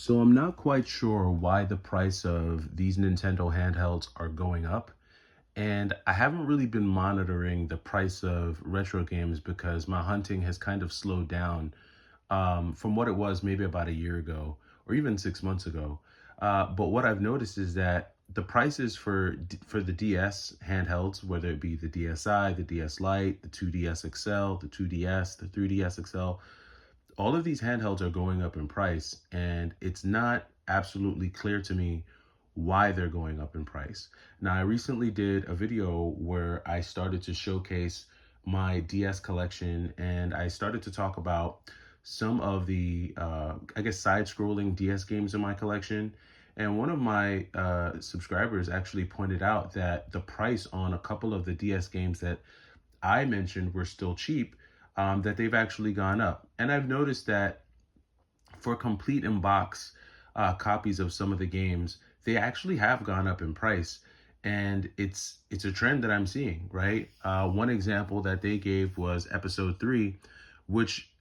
So I'm not quite sure why the price of these Nintendo handhelds are going up. And I haven't really been monitoring the price of retro games because my hunting has kind of slowed down from what it was maybe about a year ago or even 6 months ago. But what I've noticed is that the prices for the DS handhelds, whether it be the DSi, the DS Lite, the 2DS XL, the 2DS, the 3DS XL, all of these handhelds are going up in price, and it's not absolutely clear to me why they're going up in price. Now, I recently did a video where I started to showcase my DS collection, and I started to talk about some of the, I guess, side-scrolling DS games in my collection. And one of my subscribers actually pointed out that the price on a couple of the DS games that I mentioned were still cheap, that they've actually gone up. And I've noticed that for complete in box copies of some of the games, they actually have gone up in price. And it's a trend that I'm seeing, right? One example that they gave was episode 3, which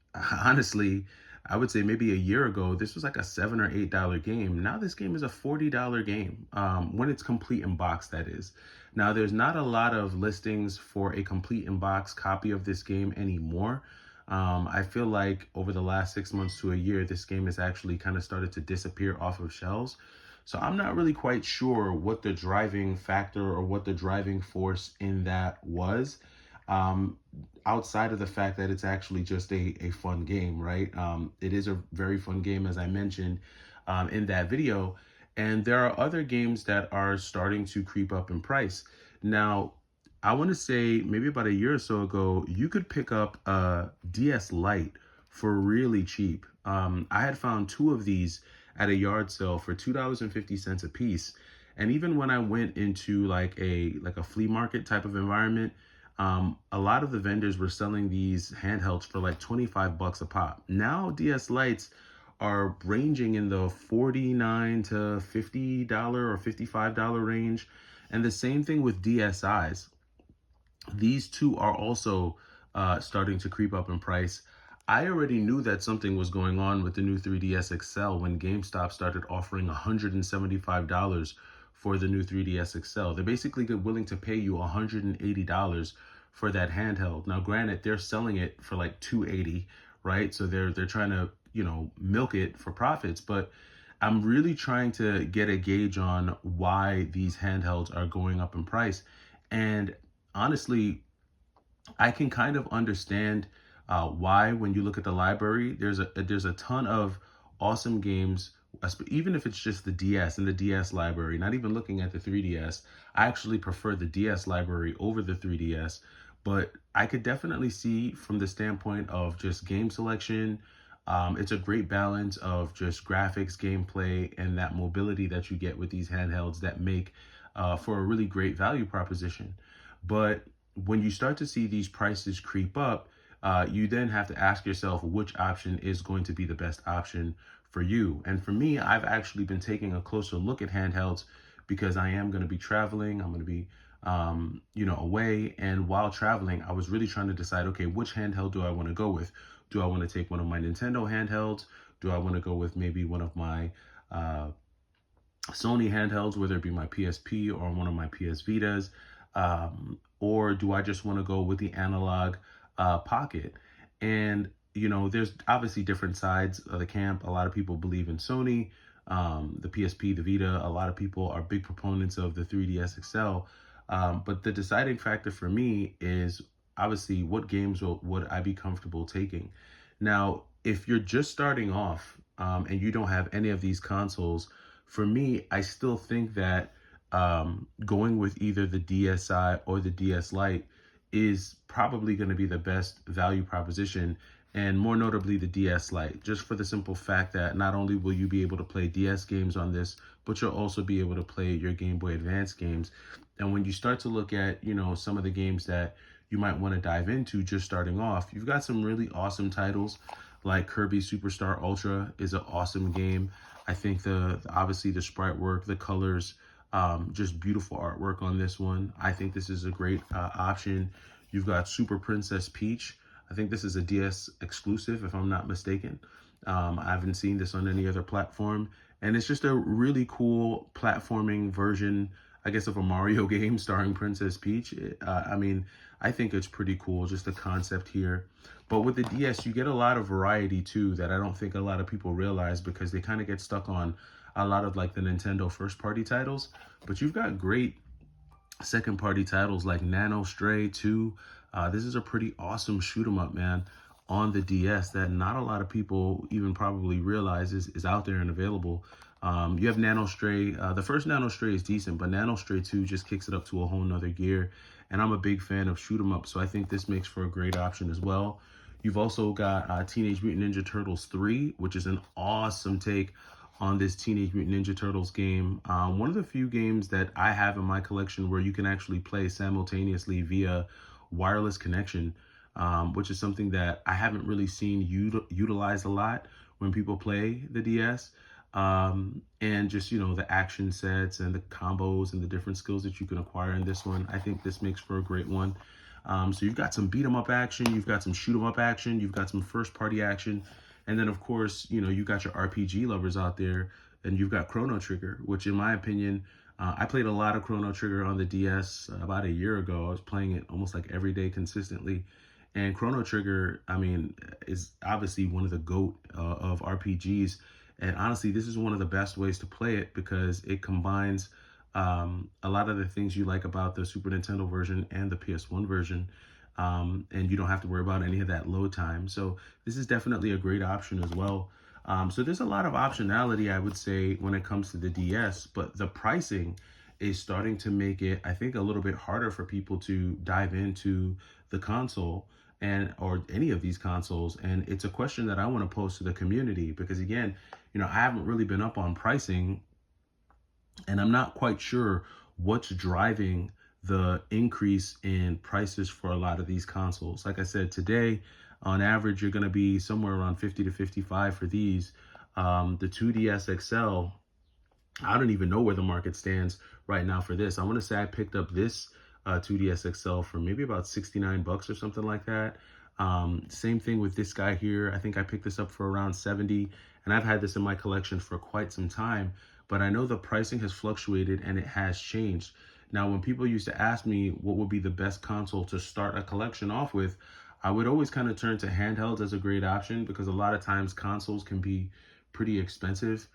honestly, I would say maybe a year ago, this was like a $7 or $8 game. Now this game is a $40 game, when it's complete in box, that is. Now there's not a lot of listings for a complete in box copy of this game anymore. I feel like over the last 6 months to a year, this game has actually kind of started to disappear off of shelves. So I'm not really quite sure what the driving factor or what the driving force in that was. Um, Outside of the fact that it's actually just a fun game, right? It is a very fun game, as I mentioned in that video. And there are other games that are starting to creep up in price. Now, I want to say maybe about a year or so ago, you could pick up a DS Lite for really cheap. I had found two of these at a yard sale for $2.50 a piece. And even when I went into like a flea market type of environment, a lot of the vendors were selling these handhelds for like 25 bucks a pop. Now DS Lites are ranging in the $49 to $50 or $55 range. And the same thing with DSIs. These two are also starting to creep up in price. I already knew that something was going on with the new 3DS XL when GameStop started offering $175 for the new 3DS XL. They're basically willing to pay you $180 for that handheld. Now, granted, they're selling it for like $280, right? So they're trying to, milk it for profits, but I'm really trying to get a gauge on why these handhelds are going up in price. And honestly, I can kind of understand why when you look at the library, there's a ton of awesome games, even if it's just the DS and the DS library. Not even looking at the 3DS, I actually prefer the DS library over the 3DS. But I could definitely see from the standpoint of just game selection, it's a great balance of just graphics, gameplay, and that mobility that you get with these handhelds that make for a really great value proposition. But when you start to see these prices creep up, you then have to ask yourself which option is going to be the best option for you. And for me, I've actually been taking a closer look at handhelds because I am going to be traveling. I'm going to be, away. And while traveling, I was really trying to decide, okay, which handheld do I want to go with? Do I want to take one of my Nintendo handhelds? Do I want to go with maybe one of my Sony handhelds, whether it be my PSP or one of my PS Vitas? Or do I just want to go with the analog pocket? And, there's obviously different sides of the camp. A lot of people believe in Sony, the PSP, the Vita. A lot of people are big proponents of the 3DS XL. But the deciding factor for me is obviously what games would I be comfortable taking. Now, if you're just starting off and you don't have any of these consoles, for me, I still think that going with either the DSi or the DS Lite is probably going to be the best value proposition, and more notably the DS Lite, just for the simple fact that not only will you be able to play DS games on this, but you'll also be able to play your Game Boy Advance games. And when you start to look at, some of the games that you might want to dive into just starting off, you've got some really awesome titles like Kirby Superstar Ultra is an awesome game. I think obviously the sprite work, the colors, just beautiful artwork on this one. I think this is a great option. You've got Super Princess Peach. I think this is a DS exclusive, if I'm not mistaken. I haven't seen this on any other platform, and it's just a really cool platforming version, I guess, of a Mario game starring Princess Peach. I mean, I think it's pretty cool, just the concept here. But with the DS, you get a lot of variety too that I don't think a lot of people realize because they kind of get stuck on a lot of like the Nintendo first party titles. But you've got great second party titles like Nano Stray 2. This is a pretty awesome shoot 'em up, man, on the DS that not a lot of people even probably realize is out there and available. You have Nano Stray. The first Nano Stray is decent, but Nano Stray 2 just kicks it up to a whole nother gear. And I'm a big fan of shoot 'em up, so I think this makes for a great option as well. You've also got Teenage Mutant Ninja Turtles 3, which is an awesome take on this Teenage Mutant Ninja Turtles game. One of the few games that I have in my collection where you can actually play simultaneously via wireless connection, which is something that I haven't really seen utilized a lot when people play the DS. And just, you know, the action sets and the combos and the different skills that you can acquire in this one. I think this makes for a great one. So you've got some beat 'em up action, you've got some shoot 'em up action, you've got some first party action, and then of course, you know, you got your RPG lovers out there, and you've got Chrono Trigger, which in my opinion, I played a lot of Chrono Trigger on the DS about a year ago. I was playing it almost like every day consistently. And Chrono Trigger, I mean, is obviously one of the GOAT of RPGs. And honestly, this is one of the best ways to play it because it combines a lot of the things you like about the Super Nintendo version and the PS1 version. And you don't have to worry about any of that load time. So this is definitely a great option as well. So there's a lot of optionality, I would say, when it comes to the DS, but the pricing is starting to make it, I think, a little bit harder for people to dive into the console and or any of these consoles. And it's a question that I want to pose to the community because again, you know, I haven't really been up on pricing and I'm not quite sure what's driving the increase in prices for a lot of these consoles. Like I said, today, on average, you're going to be somewhere around 50 to 55 for these. The 2DS XL, I don't even know where the market stands right now for this. I want to say I picked up this 2DS XL for maybe about 69 bucks or something like that. Same thing with this guy here. I think I picked this up for around 70, and I've had this in my collection for quite some time, but I know the pricing has fluctuated and it has changed. Now, when people used to ask me what would be the best console to start a collection off with, I would always kind of turn to handhelds as a great option because a lot of times consoles can be pretty expensive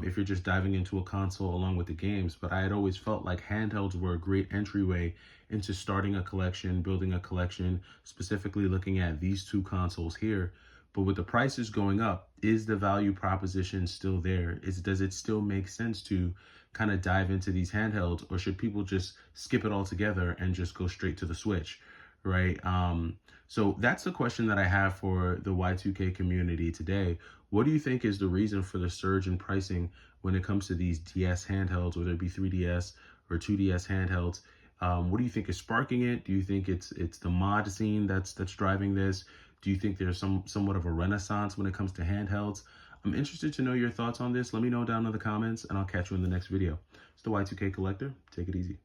if you're just diving into a console along with the games. But I had always felt like handhelds were a great entryway into starting a collection, building a collection, specifically looking at these two consoles here. But with the prices going up, is the value proposition still there? Does it still make sense to kind of dive into these handhelds, or should people just skip it altogether and just go straight to the Switch, right? So that's the question that I have for the Y2K community today. What do you think is the reason for the surge in pricing when it comes to these DS handhelds, whether it be 3DS or 2DS handhelds? What do you think is sparking it? Do you think it's the mod scene that's driving this? Do you think there's somewhat of a renaissance when it comes to handhelds? I'm interested to know your thoughts on this. Let me know down in the comments, and I'll catch you in the next video. It's the Y2K Collector. Take it easy.